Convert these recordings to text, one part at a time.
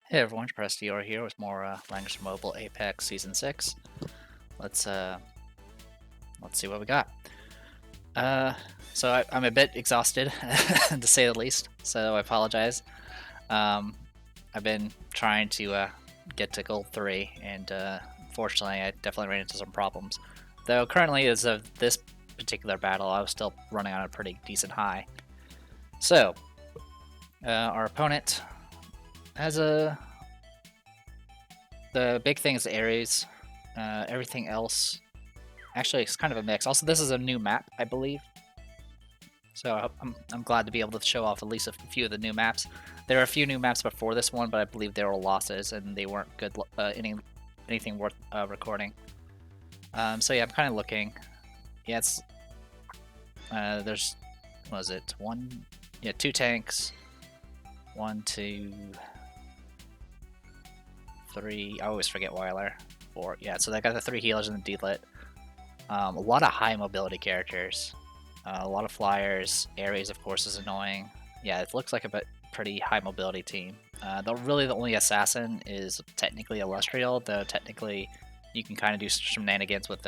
Hey everyone, Shalltear here with more Langrisser Mobile Apex Season 6. Let's uh, let's see what we got. Uh, I'm a bit exhausted, to say the least, so I apologize. Um, I've been trying to get to Gold 3, and unfortunately I definitely ran into some problems. Though currently, as of this particular battle, I was still running on a pretty decent high. So, our opponent has the big thing is Ares. Everything else, actually, it's kind of a mix. Also, this is a new map, I believe. So I'm glad to be able to show off at least a few of the new maps. There are a few new maps before this one, but I believe they were losses and they weren't good anything worth recording. So yeah, I'm kind of looking. Yeah, it's there's what was it two tanks, 1, 2, 3. I always forget Weiler. 4. Yeah, so they got the 3 healers and the D-lit. A lot of high mobility characters. A lot of flyers. Ares, of course, is annoying. Yeah, it looks like a pretty high mobility team. The only assassin is technically Illustrial, though technically you can kind of do shenanigans with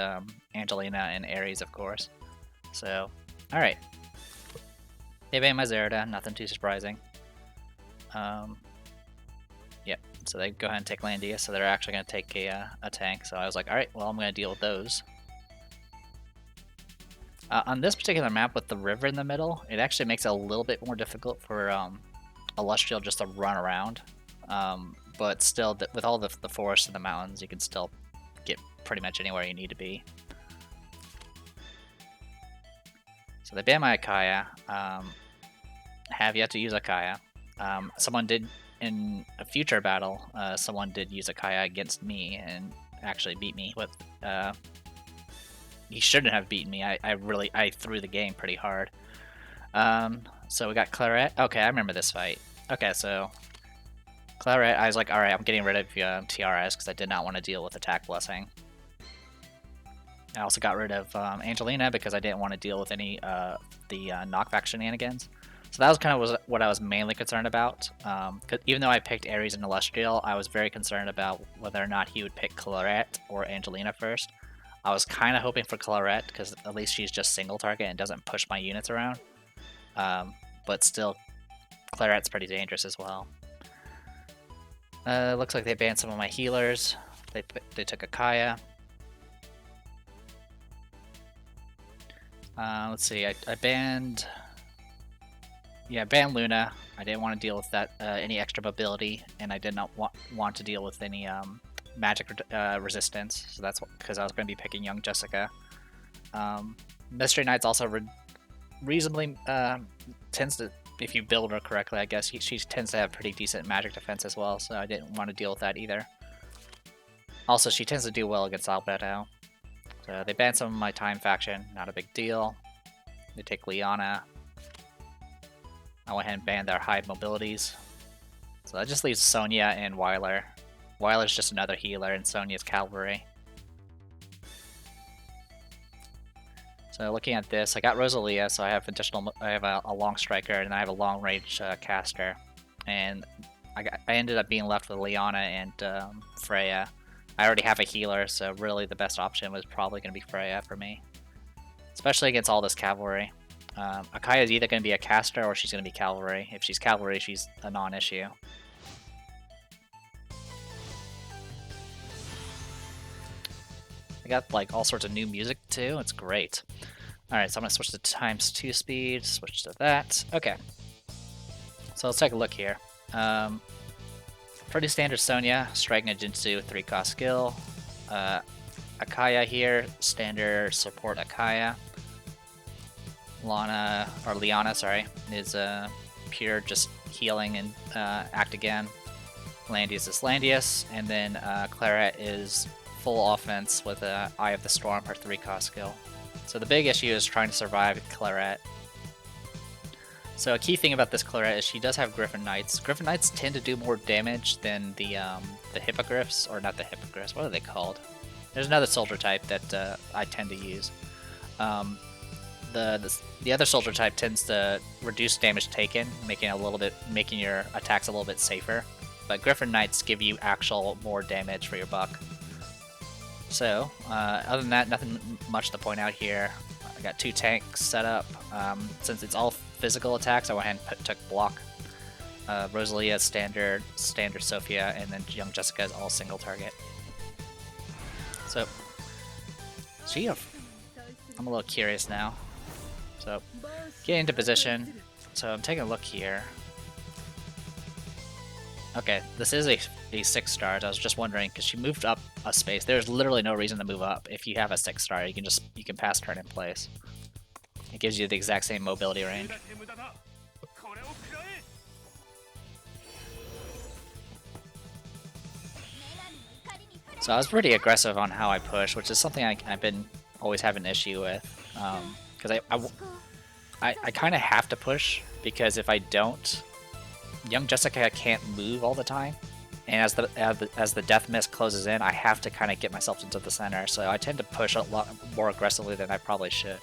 Angelina and Ares, of course. So, alright. They banned my Zerida, nothing too surprising. Yep, so they go ahead and take Landia, so they're actually going to take a tank. So I was like, alright, well, I'm going to deal with those. On this particular map with the river in the middle, it actually makes it a little bit more difficult for Illustrial just to run around. But still, with all the forests and the mountains, you can still get pretty much anywhere you need to be. So they banned my Akaya. Have yet to use Akaya. Someone did, in a future battle, someone did use Akaya against me and actually beat me with... he shouldn't have beaten me. I threw the game pretty hard. So we got Claret. Okay, I remember this fight. Okay, so Claret, I was like, alright, I'm getting rid of TRS because I did not want to deal with Attack Blessing. I also got rid of Angelina because I didn't want to deal with any the knockback shenanigans. So that was kind of what I was mainly concerned about. Even though I picked Ares and Illustrial, I was very concerned about whether or not he would pick Claret or Angelina first. I was kind of hoping for Claret because at least she's just single target and doesn't push my units around. But still, Claret's pretty dangerous as well. Looks like they banned some of my healers. They took Akaya. Let's see, I banned... Yeah, I banned Luna. I didn't want to deal with that any extra mobility, and I did not want to deal with any magic resistance, so that's because I was going to be picking Young Jessica. Mystery Knight's also reasonably tends to, if you build her correctly, I guess she tends to have pretty decent magic defense as well, so I didn't want to deal with that either. Also, she tends to do well against Albedo. So they banned some of my time faction, not a big deal. They take Liana. I went ahead and banned their high mobilities. So that just leaves Sonya and Weiler. Weiler's just another healer, and Sonya's cavalry. So looking at this, I got Rosalia, so I have a long striker, and I have a long range caster. And I ended up being left with Liana and Freya. I already have a healer, so really the best option was probably going to be Freya for me. Especially against all this cavalry. Akaya is either going to be a caster or she's going to be cavalry. If she's cavalry, she's a non-issue. I got like all sorts of new music too. It's great. Alright, so I'm going to switch to ×2 speed, switch to that. Okay. So let's take a look here. Pretty standard Sonya, striking a Jinsu, 3-cost skill. Akaya here, standard support Akaya. Liana, sorry, is pure just healing and act again. Landius is Landius, and then Claret is full offense with Eye of the Storm, her 3-cost skill. So the big issue is trying to survive Claret. So a key thing about this Claret is she does have Griffin Knights. Griffin Knights tend to do more damage than the Hippogriffs, or not the Hippogriffs, what are they called? There's another soldier type that I tend to use. The other soldier type tends to reduce damage taken, making your attacks a little bit safer. but Griffin Knights give you actual more damage for your buck. So, other than that, nothing much to point out here. I got 2 tanks set up. Since it's all physical attacks, I went ahead and took block. Rosalia, standard Sophia, and then young Jessica is all single target. So, I'm a little curious now. So, get into position. So I'm taking a look here. Okay, this is a 6-star. I was just wondering because she moved up a space. There's literally no reason to move up. If you have a 6-star, you can pass turn in place. It gives you the exact same mobility range. So I was pretty aggressive on how I push, which is something I've been always have an issue with. Because I kind of have to push, because if I don't, young Jessica can't move all the time. And as the death mist closes in, I have to kind of get myself into the center. So I tend to push a lot more aggressively than I probably should.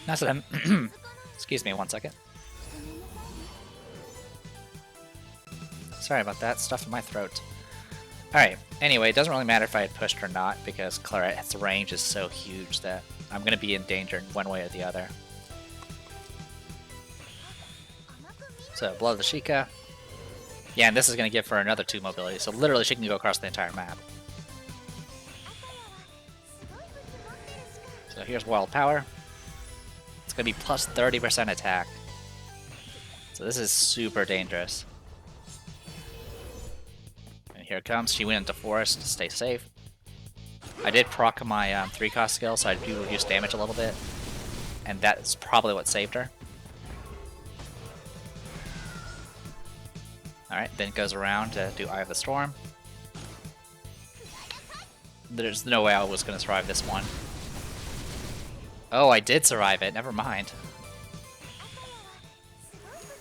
Now, so then, excuse me 1 second. Sorry about that, stuff in my throat. Alright, anyway, it doesn't really matter if I had pushed or not, because Clarette's range is so huge that I'm going to be in danger in one way or the other. So, Blood of the Sheikah. Yeah, and this is going to give her another 2 mobility, so literally she can go across the entire map. So here's Wild Power. It's going to be plus 30% attack. So this is super dangerous. And here it comes. She went into Forest to stay safe. I did proc my 3-cost skill, so I do reduce damage a little bit. And that's probably what saved her. Alright, then it goes around to do Eye of the Storm. There's no way I was going to survive this one. Oh, I did survive it. Never mind.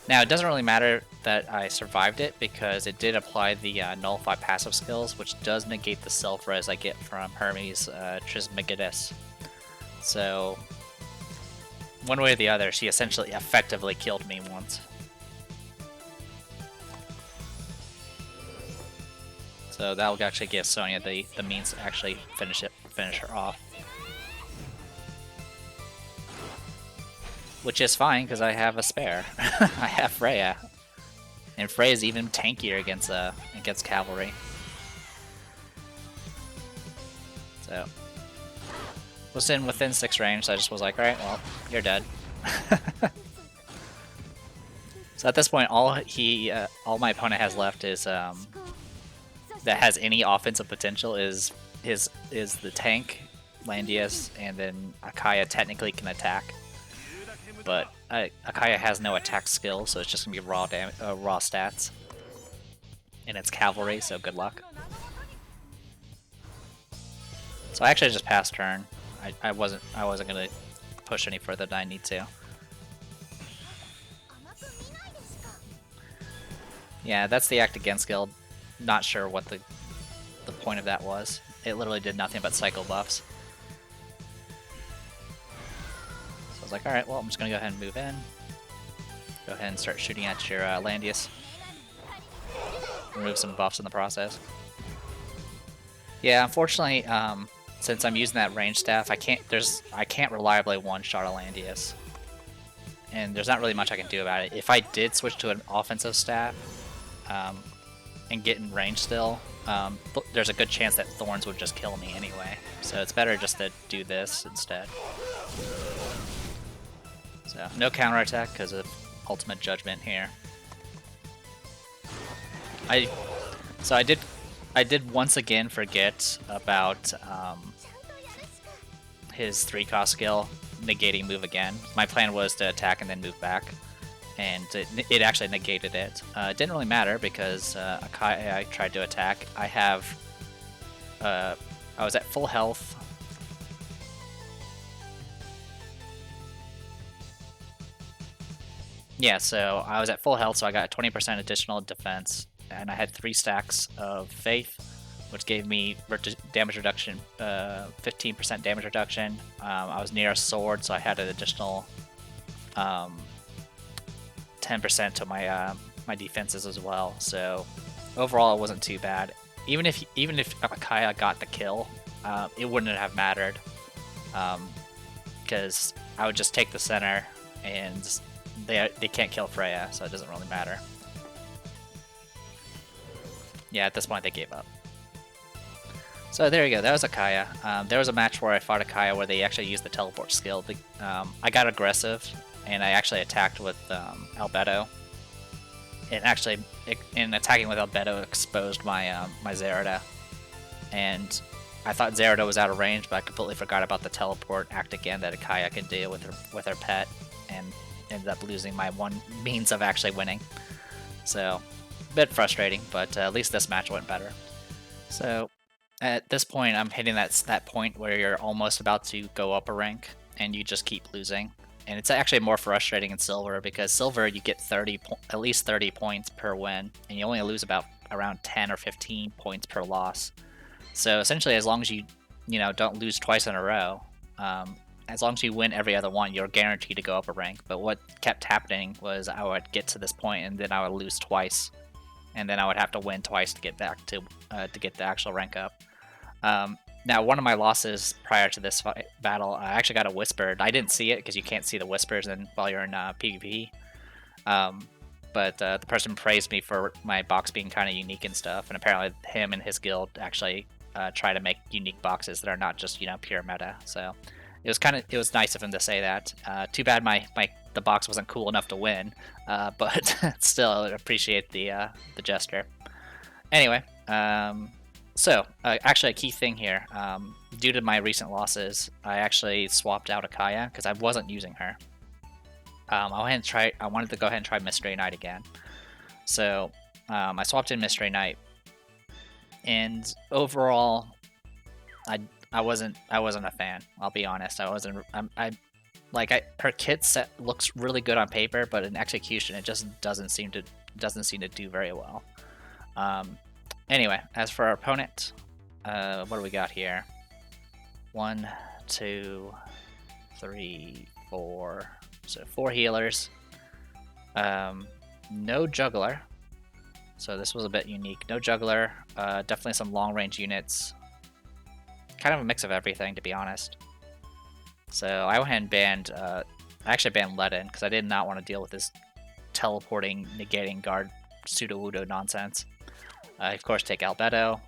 Now, it doesn't really matter that I survived it, because it did apply the Nullify passive skills, which does negate the self-res I get from Hermes Trismegistus. So, one way or the other, she essentially effectively killed me once. So that will actually give Sonya the means to actually finish her off. Which is fine, because I have a spare. I have Freya. And Freya's even tankier against cavalry. So, was within 6 range, so I just was like, alright, well, you're dead. So at this point, all my opponent has left is that has any offensive potential is the tank, Landius, and then Akaya technically can attack. But Akaya has no attack skill, so it's just gonna be raw stats. And it's cavalry, so good luck. So I actually just passed turn. I wasn't gonna push any further than I need to. Yeah, that's the Act Against guild. Not sure what the point of that was. It literally did nothing but cycle buffs. So I was like, alright, well, I'm just gonna go ahead and move in. Go ahead and start shooting at your Landius. Remove some buffs in the process. Yeah, unfortunately, since I'm using that range staff, I can't reliably one-shot a Landius. And there's not really much I can do about it. If I did switch to an offensive staff, and get in range still, there's a good chance that Thorns would just kill me anyway. So it's better just to do this instead. So no counterattack because of Ultimate Judgment here. I did once again forget about his 3-cost skill negating move again. My plan was to attack and then move back, and it actually negated it. It didn't really matter because I tried to attack. I was at full health. Yeah, so I was at full health, so I got 20% additional defense, and I had 3 stacks of faith, which gave me damage reduction, 15% damage reduction. I was near a sword, so I had an additional 10% to my my defenses as well. So overall, it wasn't too bad. Even if Kaya got the kill, it wouldn't have mattered, because I would just take the center, and they can't kill Freya, so it doesn't really matter. Yeah, at this point they gave up. So there you go, that was a Kaya. There was a match where I fought a Kaya where they actually used the teleport skill. I got aggressive, and I actually attacked with Albedo. And actually, in attacking with Albedo, exposed my my Zerida. And I thought Zerida was out of range, but I completely forgot about the teleport act again that a Kaya can do with her pet, and ended up losing my one means of actually winning. So, a bit frustrating, but at least this match went better. So, at this point, I'm hitting that point where you're almost about to go up a rank, and you just keep losing. And it's actually more frustrating in Silver, because Silver you get at least 30 points per win, and you only lose about around 10 or 15 points per loss. So essentially, as long as you don't lose twice in a row, as long as you win every other one, you're guaranteed to go up a rank. But what kept happening was I would get to this point, and then I would lose twice, and then I would have to win twice to get back to get the actual rank up. Now, one of my losses prior to this battle, I actually got a Whispered. I didn't see it because you can't see the Whispers while you're in PvP. But the person praised me for my box being kind of unique and stuff, and apparently him and his guild actually try to make unique boxes that are not just pure meta. So it was nice of him to say that. Too bad the box wasn't cool enough to win, but still I appreciate the gesture. Anyway. So, actually a key thing here, due to my recent losses, I actually swapped out a Kaya, because I wasn't using her. I wanted to go ahead and try Mystery Knight again. So, I swapped in Mystery Knight, and overall, I wasn't a fan, I'll be honest. Her kit set looks really good on paper, but in execution, it just doesn't seem to do very well. Anyway, as for our opponent, what do we got here? 1, 2, 3, 4. So 4 healers. No juggler. So this was a bit unique. No juggler. Definitely some long-range units. Kind of a mix of everything, to be honest. So I went ahead and banned. I actually banned Ledin because I did not want to deal with this teleporting, negating guard pseudo-wudo nonsense. Of course, take Albedo.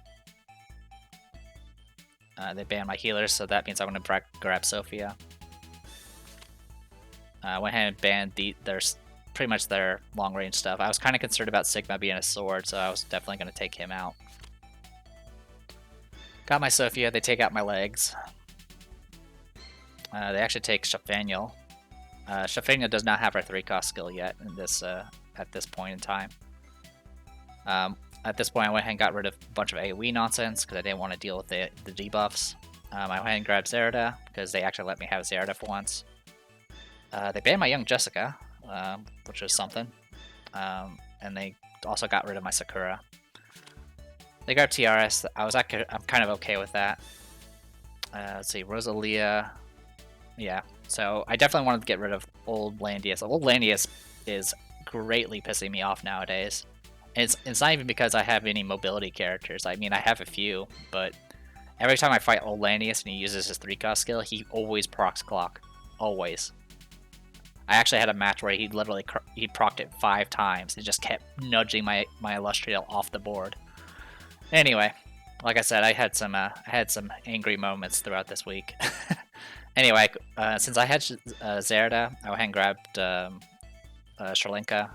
They ban my healers, so that means I'm going to grab Sophia. I went ahead and banned pretty much their long-range stuff. I was kind of concerned about Sigma being a sword, so I was definitely going to take him out. Got my Sophia. They take out my legs. They actually take Shafaniel. Shafaniel does not have her 3-cost skill yet in this at this point in time. At this point, I went ahead and got rid of a bunch of AoE nonsense because I didn't want to deal with the debuffs. I went ahead and grabbed Zerida because they actually let me have Zerida for once. They banned my young Jessica, which was something. And they also got rid of my Sakura. They grabbed TRS. I'm kind of okay with that. Let's see, Rosalia. Yeah, so I definitely wanted to get rid of old Landius. Old Landius is greatly pissing me off nowadays. It's not even because I have any mobility characters. I mean, I have a few, but every time I fight old Landius and he uses his 3-cost skill, he always procs clock. Always. I actually had a match where he procced it 5 times and just kept nudging my Illustrial off the board. Anyway, like I said, I had some angry moments throughout this week. Anyway, since I had Zerida, I went ahead and grabbed Sherlinka.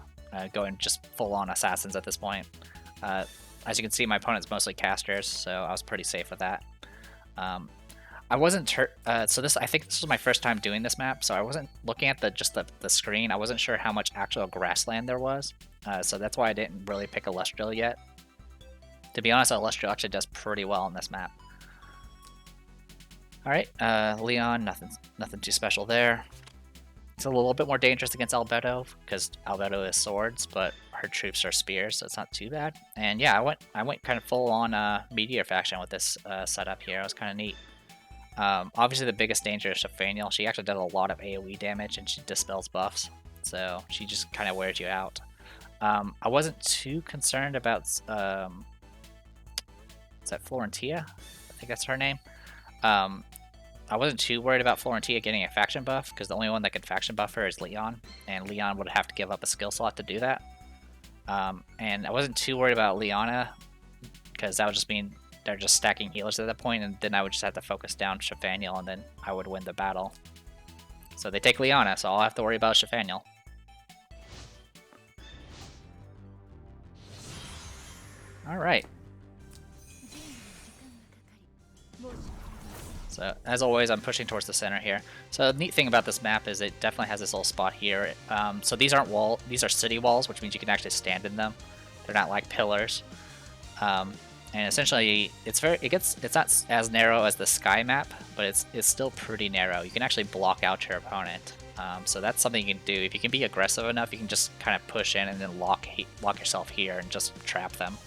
Going just full-on assassins at this point. As you can see, my opponent's mostly casters, so I was pretty safe with that. I wasn't I think this was my first time doing this map, so I wasn't looking at the screen. I wasn't sure how much actual grassland there was, so that's why I didn't really pick Illustrial yet. To be honest, Illustrial actually does pretty well on this map. All right, Leon, nothing too special there. It's a little bit more dangerous against Albedo because Albedo is swords, but her troops are spears, so it's not too bad. And yeah, I went kind of full on Meteor faction with this setup here. It was kind of neat. Obviously, the biggest danger is Shafaniel. She actually does a lot of AoE damage and she dispels buffs, so she just kind of wears you out. I wasn't too concerned about is that Florentia? I think that's her name. I wasn't too worried about Florentia getting a faction buff, because the only one that can faction buff her is Leon, and Leon would have to give up a skill slot to do that. And I wasn't too worried about Leona, because that would just mean they're just stacking healers at that point, and then I would just have to focus down Shafaniel, and then I would win the battle. So they take Leona, so I'll have to worry about Shafaniel. Alright. So, as always, I'm pushing towards the center here. So the neat thing about this map is it definitely has this little spot here. So these aren't these are city walls, which means you can actually stand in them. They're not like pillars. And essentially, it's not as narrow as the sky map, but it's still pretty narrow. You can actually block out your opponent. So that's something you can do. If you can be aggressive enough, you can just kind of push in and then lock yourself here and just trap them.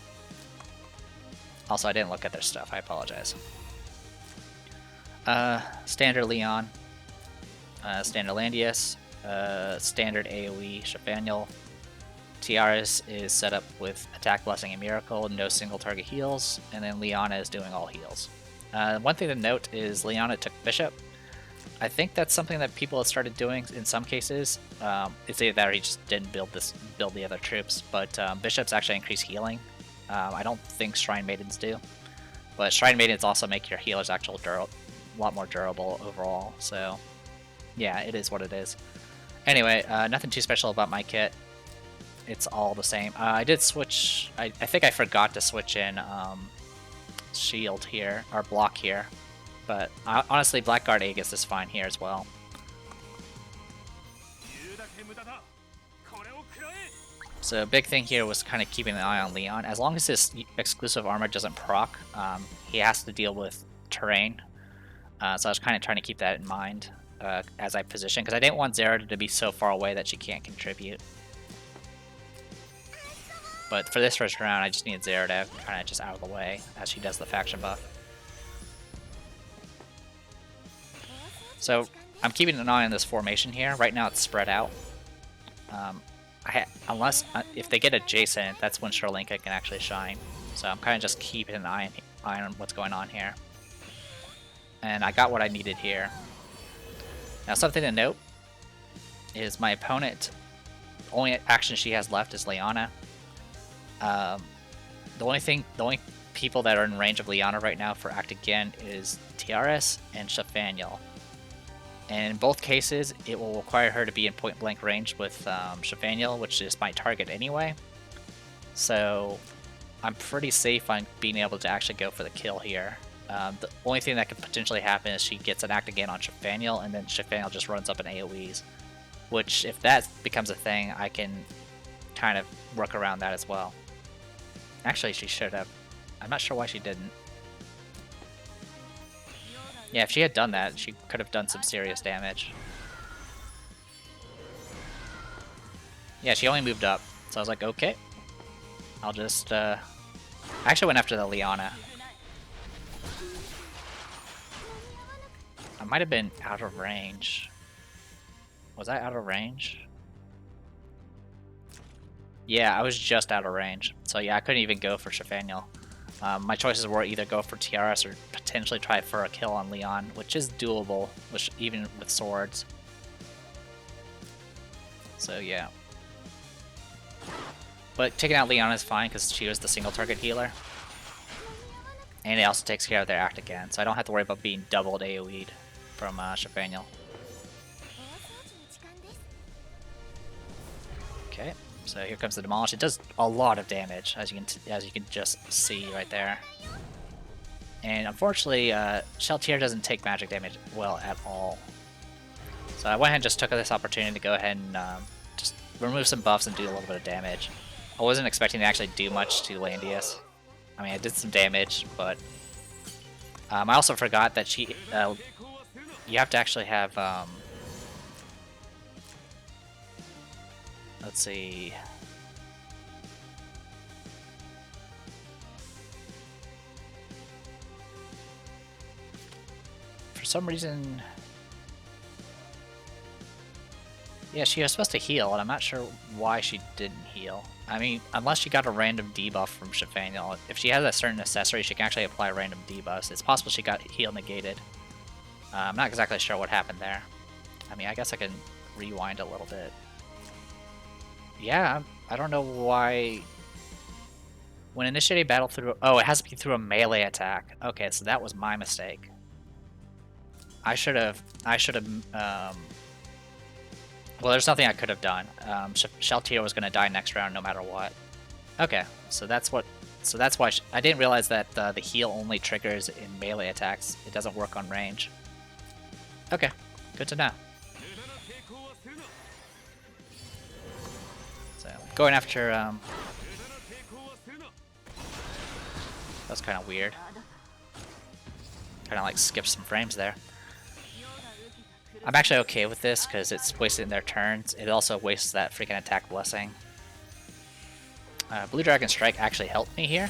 Also, I didn't look at their stuff. I apologize. Standard Leon, standard Landius, standard AoE Shafaniel. Tiaris is set up with Attack, Blessing, and Miracle, no single target heals, and then Leona is doing all heals. One thing to note is Leona took Bishop. I think that's something that people have started doing in some cases. It's either that or he just didn't build the other troops, but Bishops actually increase healing. I don't think Shrine Maidens do, but Shrine Maidens also make your healers actually a lot more durable overall, so yeah, it is what it is. Anyway, nothing too special about my kit. It's all the same. I did switch, I think I forgot to switch in shield here, or block here, but honestly Blackguard Aegis is fine here as well. So a big thing here was kind of keeping an eye on Leon. As long as his exclusive armor doesn't proc, he has to deal with terrain. So I was kind of trying to keep that in mind as I position, because I didn't want Zera to be so far away that she can't contribute. But for this first round, I just needed Zera to kind of just out of the way as she does the faction buff. So I'm keeping an eye on this formation here. Right now it's spread out. If they get adjacent, that's when Sherlinka can actually shine. So I'm kind of just keeping an eye on what's going on here. And I got what I needed here. Now something to note is my opponent, the only action she has left is Leona. The only people that are in range of Leona right now for Act Again is Tiaris and Shafaniel. And in both cases, it will require her to be in point-blank range with Shafaniel, which is my target anyway. So I'm pretty safe on being able to actually go for the kill here. The only thing that could potentially happen is she gets an Act Again on Shafaniel, and then Shafaniel just runs up in AoEs. Which, if that becomes a thing, I can kind of work around that as well. Actually, she should have. I'm not sure why she didn't. Yeah, if she had done that, she could have done some serious damage. Yeah, she only moved up, so I was like, okay. I'll just, I actually went after the Leona. I might have been out of range. Was I out of range? Yeah, I was just out of range. So yeah, I couldn't even go for Shafaniel. My choices were either go for Tiaris or potentially try for a kill on Leon, which is doable, even with swords. So yeah. But taking out Leon is fine because she was the single target healer. And it also takes care of their Act Again, so I don't have to worry about being doubled AoE'd from Shafaniel. Okay, so here comes the Demolish. It does a lot of damage, as you can just see right there. And unfortunately, Shalltear doesn't take magic damage well at all. So I went ahead and just took this opportunity to go ahead and just remove some buffs and do a little bit of damage. I wasn't expecting to actually do much to Landius. I mean, I did some damage, but I also forgot that you have to actually have, let's see. For some reason, yeah, she was supposed to heal, and I'm not sure why she didn't heal. I mean, unless she got a random debuff from Shafaniel. If she has a certain accessory, she can actually apply random debuffs. It's possible she got heal negated. I'm not exactly sure what happened there. I mean, I guess I can rewind a little bit. Yeah, I don't know why... When initiating battle through... Oh, it has to be through a melee attack. Okay, so that was my mistake. I should have... Well, there's nothing I could have done. Shalltear was going to die next round no matter what. Okay, so that's what... So that's why... I didn't realize that the heal only triggers in melee attacks. It doesn't work on range. Okay, good to know. So, going after... That's kind of weird. Kind of like skipped some frames there. I'm actually okay with this because it's wasting their turns. It also wastes that freaking attack blessing. Blue Dragon Strike actually helped me here.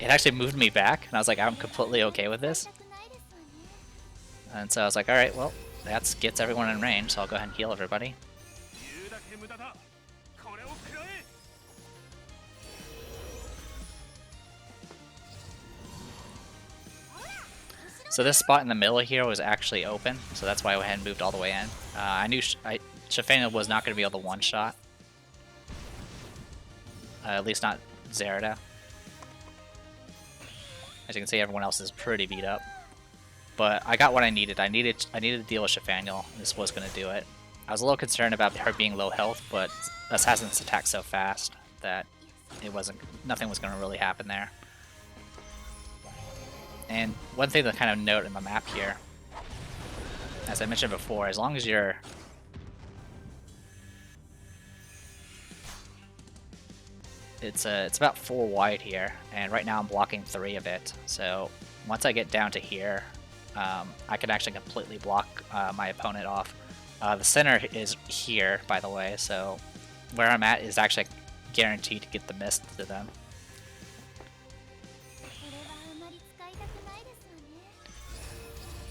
It actually moved me back, and I was like, I'm completely okay with this. And so I was like, alright, well, that gets everyone in range, so I'll go ahead and heal everybody. So this spot in the middle here was actually open, so that's why I went ahead and moved all the way in. I knew Shafaniel was not going to be able to one-shot. At least not Zerida. As you can see, everyone else is pretty beat up. But I got what I needed. I needed to deal with Shafaniel, and this was going to do it. I was a little concerned about her being low health, but Assassin's attacked so fast that nothing was going to really happen there. And one thing to kind of note in the map here, as I mentioned before, as long as you're... It's about 4 wide here, and right now I'm blocking 3 of it. So once I get down to here, I can actually completely block my opponent off. The center is here, by the way, so where I'm at is actually guaranteed to get the mist to them.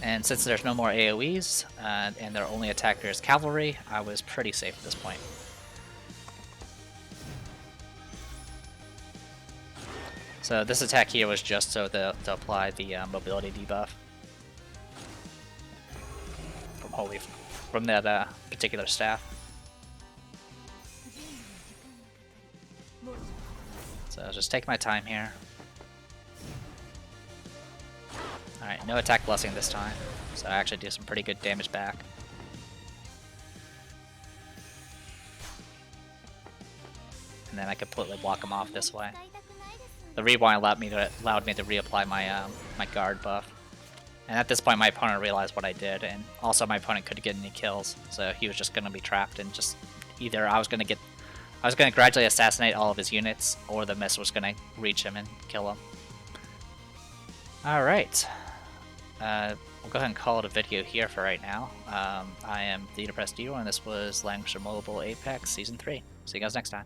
And since there's no more AoEs, and their only attacker is cavalry, I was pretty safe at this point. So this attack here was just so to apply the mobility debuff from that particular staff. So I'll just take my time here. Alright, no attack blessing this time, so I actually do some pretty good damage back. And then I completely block him off this way. The rewind allowed me to reapply my my guard buff. And at this point my opponent realized what I did, and also my opponent couldn't get any kills, so he was just gonna be trapped and just either I was gonna gradually assassinate all of his units, or the mist was gonna reach him and kill him. Alright. We'll go ahead and call it a video here for right now. I am the Depressed Hero, and this was Langrisser Mobile Apex Season 3. See you guys next time.